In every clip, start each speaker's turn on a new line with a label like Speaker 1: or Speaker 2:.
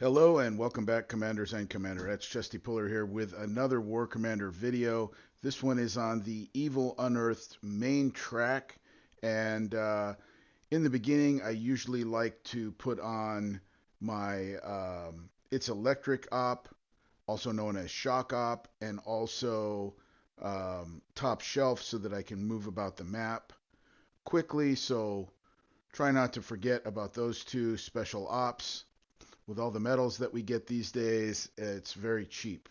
Speaker 1: Hello and welcome back, Commanders and Commanderettes. Chesty Puller here with another War Commander video. This one is on the Evil Unearthed main track. And in the beginning, I usually like to put on my It's Electric op, also known as Shock op, and also Top Shelf so that I can move about the map quickly. So try not to forget about those two special ops. With all the medals that we get these days, it's very cheap.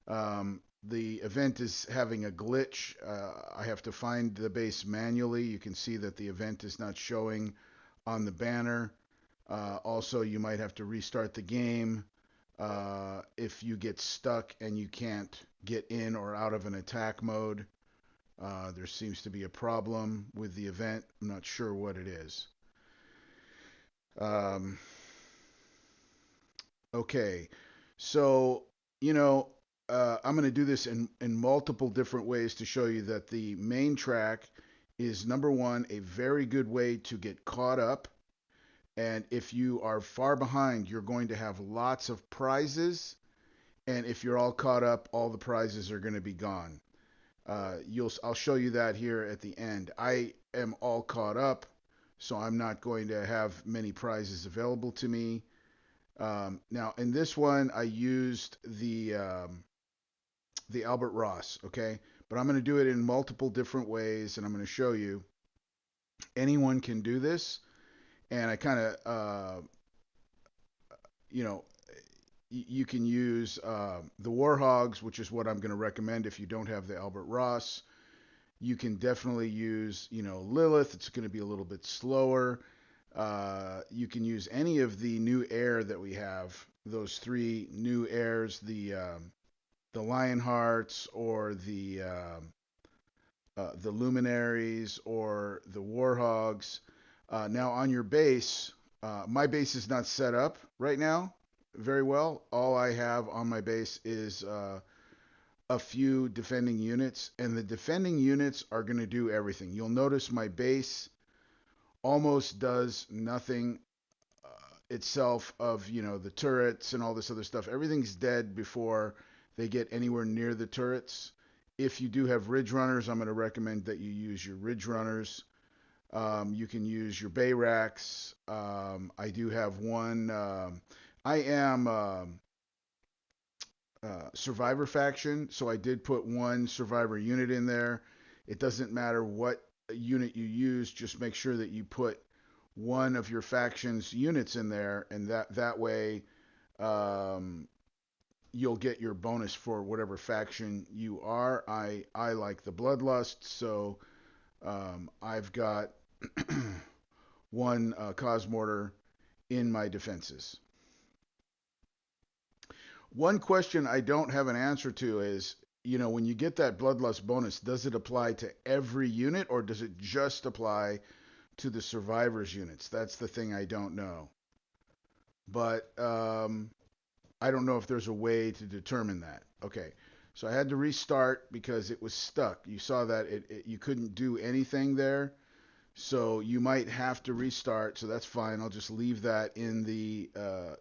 Speaker 1: The event is having a glitch. I have to find the base manually. You can see that the event is not showing on the banner. Also, you might have to restart the game if you get stuck and you can't get in or out of an attack mode. There seems to be a problem with the event. I'm not sure what it is. Um, Okay, so you know, I'm going to do this in multiple different ways to show you that the main track is number one, a very good way to get caught up. And if you are far behind, you're going to have lots of prizes. And if you're all caught up, all the prizes are going to be gone. I'll show you that here at the end. I am all caught up, so I'm not going to have many prizes available to me. Now, in this one, I used the Albert Ross, okay? But I'm going to do it in multiple different ways, and I'm going to show you. Anyone can do this, and I kind of, you know, you can use the Warhogs, which is what I'm going to recommend if you don't have the Albert Ross. You can definitely use, Lilith. It's going to be a little bit slower. You can use any of the new air that we have. Those three new airs, the Lionhearts or the Luminaries or the Warhogs. Now on your base, my base is not set up right now very well. All I have on my base is a few defending units, and the defending units are going to do everything. You'll notice my base almost does nothing itself of the turrets and all this other stuff. Everything's dead before they get anywhere near the turrets. If you do have ridge runners, I'm going to recommend that you use your ridge runners. You can use your Bayracks. I do have one. I am Survivor faction, so I did put one Survivor unit in there. It doesn't matter what unit you use, just make sure that you put one of your faction's units in there, and that way um, you'll get your bonus for whatever faction you are. I like the Bloodlust, so I've got one Cosmortar in my defenses. One question I don't have an answer to is, when you get that Bloodlust bonus, does it apply to every unit or does it just apply to the survivors units? That's the thing I don't know. But I don't know if there's a way to determine that. Okay, so I had to restart because it was stuck. You saw that you couldn't do anything there, so you might have to restart. So that's fine. I'll just leave that in the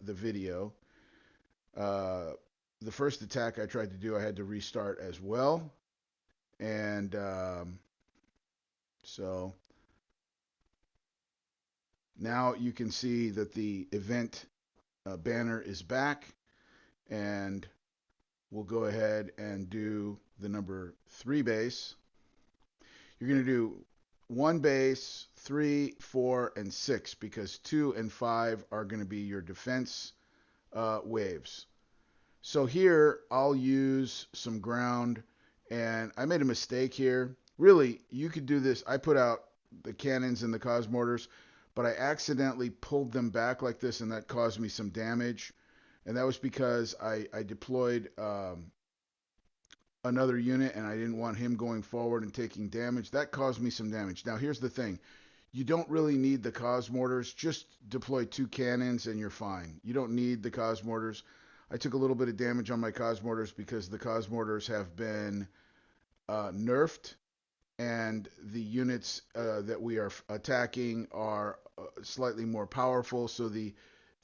Speaker 1: video. Uh, the first attack I tried to do, I had to restart as well, and so now you can see that the event banner is back, and we'll go ahead and do the number 3 base. You're going to do 1 base, 3, 4, and 6 because 2 and 5 are going to be your defense waves. So here I'll use some ground, and I made a mistake here. Really, you could do this. I put out the cannons and the Cosmortars, but I accidentally pulled them back like this, and that caused me some damage. And that was because I deployed another unit, and I didn't want him going forward and taking damage. That caused me some damage. Now, here's the thing. You don't really need the Cosmortars. Just deploy 2 cannons, and you're fine. You don't need the Cosmortars. I took a little bit of damage on my Cosmortars because the Cosmortars have been nerfed, and the units that we are attacking are slightly more powerful. So the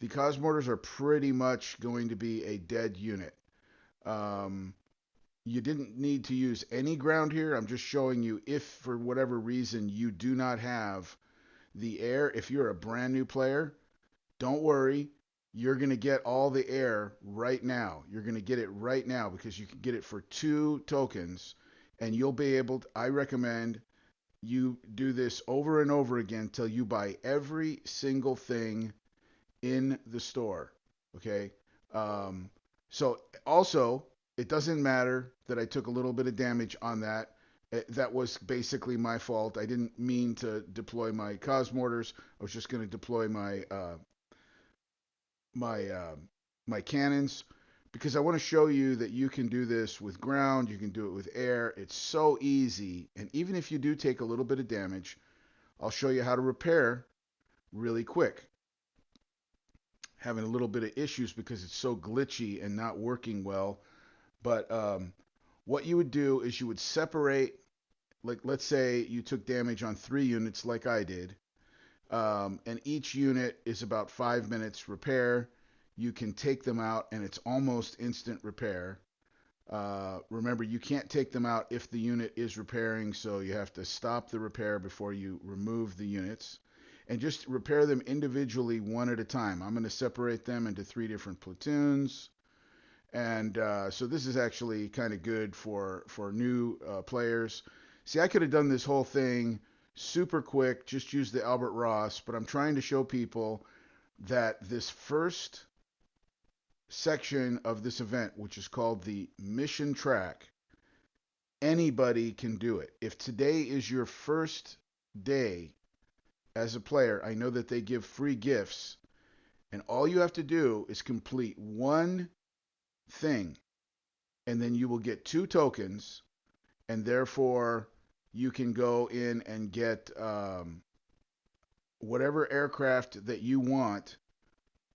Speaker 1: the Cosmortars are pretty much going to be a dead unit. Um, you didn't need to use any ground here. I'm just showing you if for whatever reason you do not have the air. If you're a brand new player, don't worry. You're going to get all the air right now. You're going to get it right now because you can get it for 2 tokens, and you'll be able to, I recommend you do this over and over again till you buy every single thing in the store. Okay. Um, so also, it doesn't matter that I took a little bit of damage on that. That was basically my fault. I didn't mean to deploy my Cosmortars. I was just going to deploy my my cannons because I want to show you that you can do this with ground, you can do it with air. It's so easy, and even if you do take a little bit of damage, I'll show you how to repair really quick. Having a little bit of issues because it's so glitchy and not working well. But what you would do is you would separate, like let's say you took damage on 3 units like I did, and each unit is about 5 minutes repair. You can take them out and it's almost instant repair. Remember, you can't take them out if the unit is repairing, so you have to stop the repair before you remove the units. And just repair them individually one at a time. I'm going to separate them into 3 different platoons. And so this is actually kind of good for new players. See, I could have done this whole thing super quick, just use the Albert Ross, but I'm trying to show people that this first section of this event, which is called the mission track, anybody can do it. If today is your first day as a player, I know that they give free gifts, and all you have to do is complete one thing, and then you will get 2 tokens, and therefore you can go in and get whatever aircraft that you want,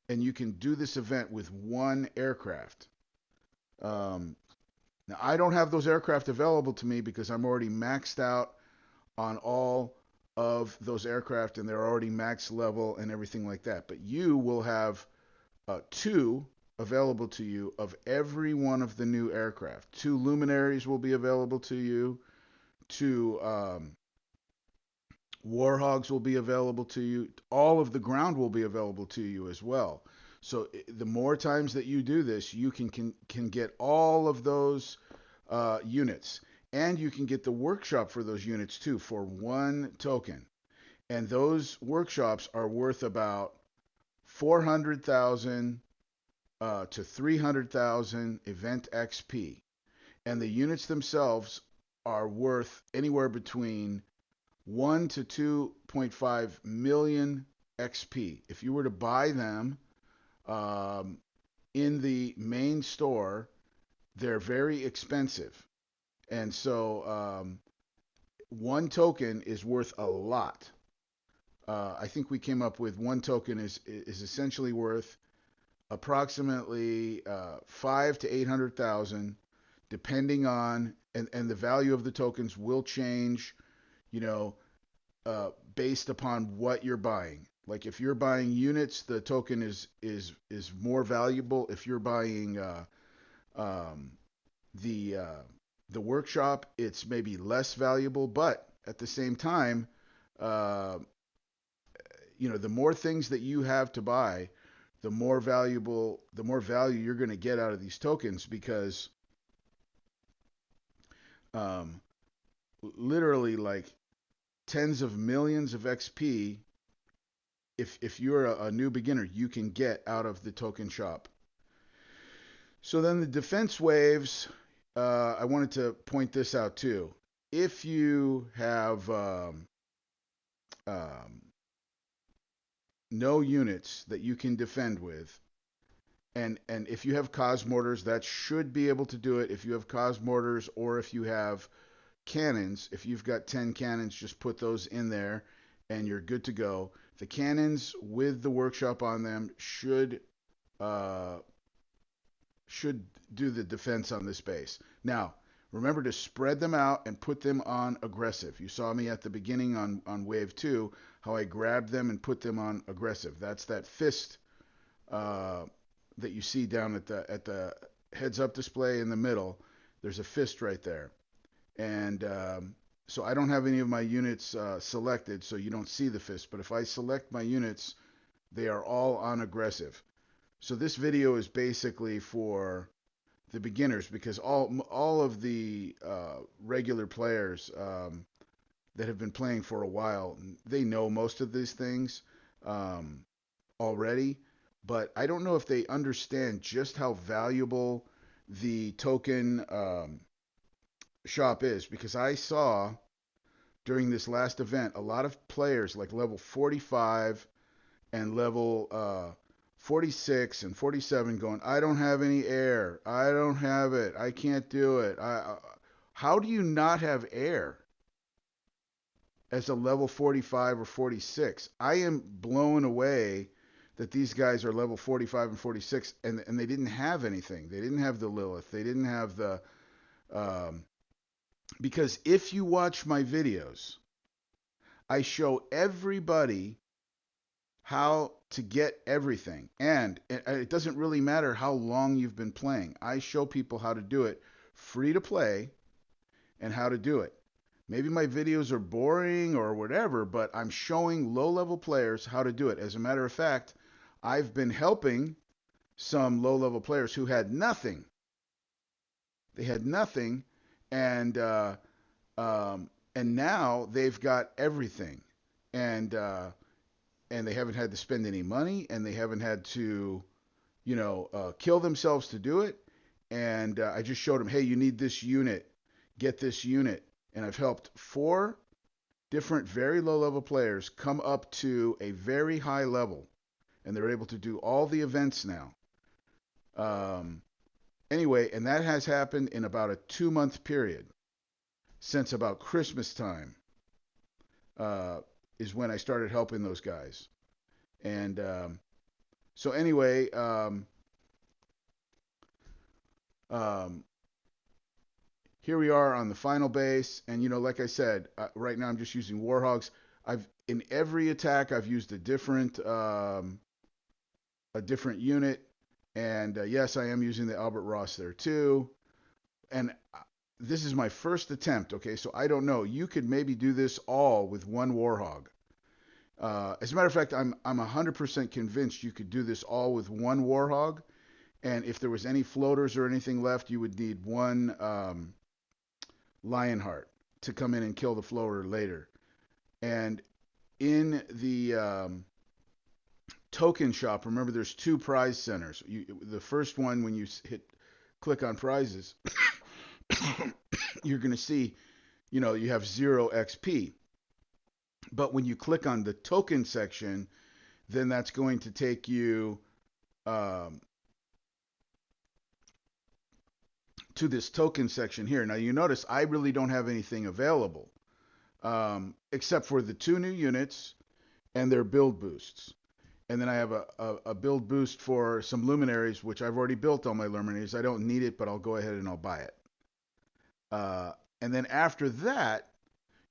Speaker 1: and you can do this event with 1 aircraft. Um, Now, I don't have those aircraft available to me because I'm already maxed out on all of those aircraft and they're already max level and everything like that. But you will have 2 available to you of every one of the new aircraft. 2 luminaries will be available to you. 2 warhogs will be available to you. All of the ground will be available to you as well. So the more times that you do this, you can get all of those units, and you can get the workshop for those units too for 1 token. And those workshops are worth about 400,000 to 300,000 event XP, and the units themselves are worth anywhere between 1 to 2.5 million XP. If you were to buy them um, in the main store, they're very expensive. And so 1 token is worth a lot. I think we came up with 1 token is essentially worth approximately 5 to 800,000, depending on and the value of the tokens will change, you know, based upon what you're buying. Like if you're buying units, the token is more valuable. If you're buying um, the uh, the workshop, it's maybe less valuable. But at the same time, uh, the more things that you have to buy, the more value you're going to get out of these tokens because um, literally like tens of millions of XP if you're a new beginner, you can get out of the token shop. So then the defense waves, I wanted to point this out too. If you have um, no units that you can defend with, and if you have Cosmortars, that should be able to do it. If you have Cosmortars or if you have cannons, if you've got 10 cannons, just put those in there and you're good to go. The cannons with the workshop on them uh, should do the defense on this base. Now, remember to spread them out and put them on aggressive. You saw me at the beginning on wave 2, how I grabbed them and put them on aggressive. That's that fist uh, that you see down at the heads up display in the middle. There's a fist right there, and so I don't have any of my units selected, so you don't see the fist. But if I select my units, they are all on aggressive. So this video is basically for the beginners because all of the regular players that have been playing for a while, they know most of these things um, already, but I don't know if they understand just how valuable the token shop is because I saw during this last event a lot of players like level 45 and level 46 and 47 going, I don't have any air. I don't have it. I can't do it. How do you not have air as a level 45 or 46? I am blown away that these guys are level 45 and 46 and they didn't have anything. They didn't have the Lilith. They didn't have the um, because if you watch my videos, I show everybody how to get everything. And it doesn't really matter how long you've been playing. I show people how to do it free to play and how to do it. Maybe my videos are boring or whatever, but I'm showing low level players how to do it. As a matter of fact, I've been helping some low level players who had nothing. They had nothing, and and now they've got everything, and and they haven't had to spend any money, and they haven't had to, kill themselves to do it. And I just showed them, hey, you need this unit, get this unit, and I've helped 4 different very low level players come up to a very high level, and they're able to do all the events now. Um, anyway, and that has happened in about a 2 month period since about Christmas time uh, is when I started helping those guys. And so anyway, um, here we are on the final base, and like I said, right now I'm just using Warhogs. I've in every attack I've used a different unit, and yes, I am using the Albert Ross there too. And this is my first attempt. Okay, so I don't know. You could maybe do this all with one Warhog. As a matter of fact, I'm 100% convinced you could do this all with one Warhog. And if there was any floaters or anything left, you would need one Lionheart to come in and kill the floater later. And in the token shop, remember there's 2 prize centers. The first one, when you click on prizes, you're going to see, you have 0 XP. But when you click on the token section, then that's going to take you um, to this token section here. Now you notice I really don't have anything available except for the 2 new units and their build boosts. And then I have a build boost for some luminaries, which I've already built all my luminaries. I don't need it, but I'll go ahead and I'll buy it. And then after that,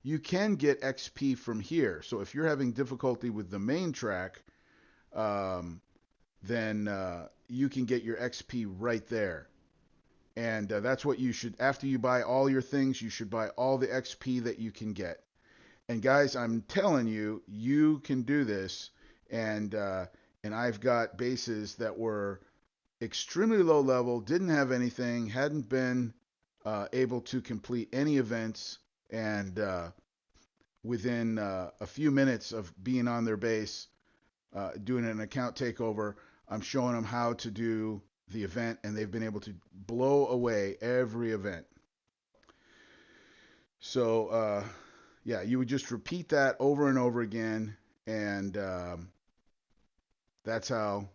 Speaker 1: you can get XP from here. So if you're having difficulty with the main track, then you can get your XP right there. And that's what you should, after you buy all your things, you should buy all the XP that you can get. And guys, I'm telling you, you can do this. And I've got bases that were extremely low level, didn't have anything, hadn't been able to complete any events, and within a few minutes of being on their base, doing an account takeover, I'm showing them how to do the event, and they've been able to blow away every event. So yeah, you would just repeat that over and over again, and that's how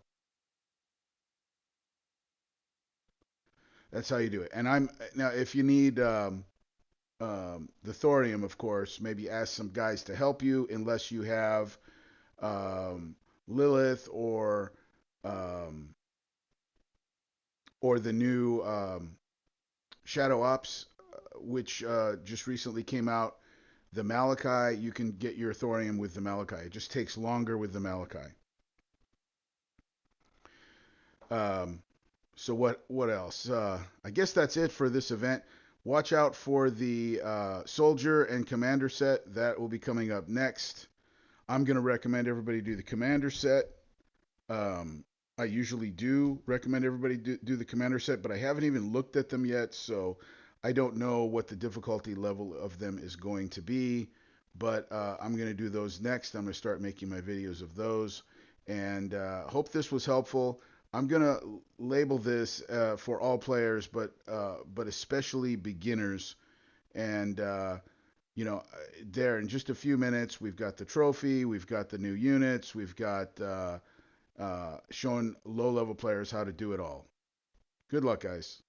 Speaker 1: you do it. And I'm now, if you need the thorium, of course, maybe ask some guys to help you, unless you have Lilith um, or the new Shadow Ops, which just recently came out. The Malachi, you can get your thorium with the Malachi. It just takes longer with the Malachi. Um, so what else? I guess that's it for this event. Watch out for the soldier and commander set that will be coming up next. I'm gonna recommend everybody do the commander set. Um, I usually do recommend everybody do the commander set, but I haven't even looked at them yet, so I don't know what the difficulty level of them is going to be. But I'm going to do those next. I'm going to start making my videos of those, and hope this was helpful. I'm going to label this for all players, but especially beginners. And there in just a few minutes, we've got the trophy, we've got the new units, we've got showing low level players how to do it all. Good luck, guys.